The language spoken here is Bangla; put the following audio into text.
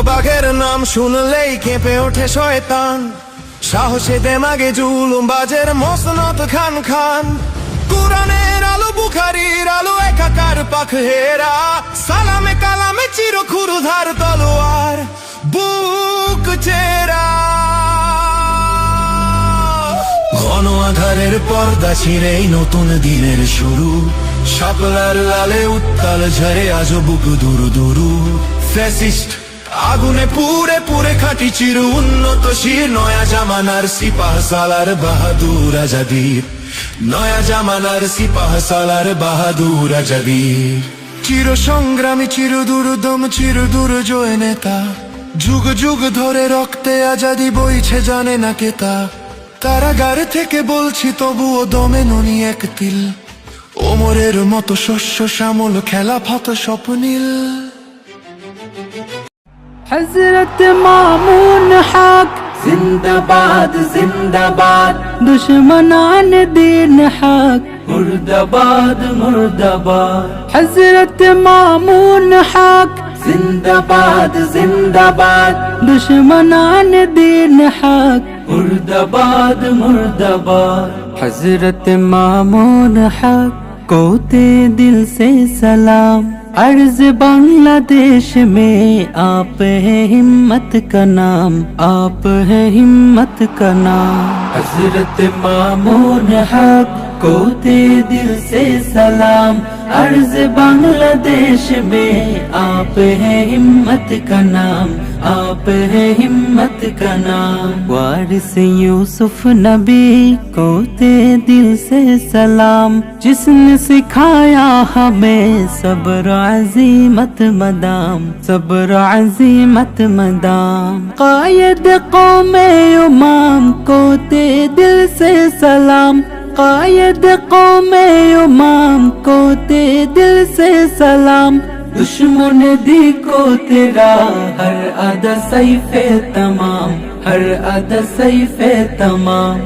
বাঘের নাম শুনলেই কেঁপে ওঠে শয়তান, সাহসে দেমাগে জুলুম বাজের মসনত খান খান। কুরআনের আলো বুখারীর আলো একাকার পাখ হেরা, সালামে কালামে চির ক্ষুরধার তলোয়ার বুক চেরা। ঘন আধারের পর্দা ছিঁড়েই নতুন দিনের শুরু, শাপলার লালে উত্তাল ঝরে আজ বুক দুরু দুরু। ফ্যাসিস্ট আগুনে পুরে পুরে খাটি চির উন্নত শির, নয়া জামানার সিপাহ সালার বাহাদুর আজাদির, নয়া জামানার সিপাহ সালার বাহাদুর আজাদির। চির সংগ্রামী চির দুর্দম চির দুর্জয় নেতা, যুগ যুগ ধরে রক্তে আজাদি বইছে জানে না কেতা। কারাগার থেকে বলছি তবুও দমে ননি এক তিল, ওমরের মতো শস্য শ্যামল খেলাফত স্বপ্নীল। हज़रत मामून हक जिंदाबाद जिंदाबाद, दुश्मनान दीन हक मुर्दाबाद मुर्दाबाद। हज़रत मामून हक जिंदाबाद जिंदाबाद, दुश्मनान दीन हक मुर्दाबाद मुर्दाबाद। हज़रत मामून हक को ते दिल से सलाम, अर्ज बांग्लादेश में आप है हिम्मत का नाम, आप है हिम्मत का नाम। हज़रत मामून हक को ते दिल से सलाम, अर्ज बांग्लादेश में आप है हिम्मत का नाम, आप है हिम्मत का नाम। वारिस यूसुफ नबी को ते दिल से सलाम, जिसने सिखाया हमें सब्र अज़ीमत मदाम, सब्र अज़ीमत मदाम। कायद कौमे इमाम को ते दिल से सलाम, कायद कौमे इमाम को ते दिल से सलाम। दुश्मन दी को तेरा हर अदा सैफ़े तमाम, हर अदा सैफ़े तमाम।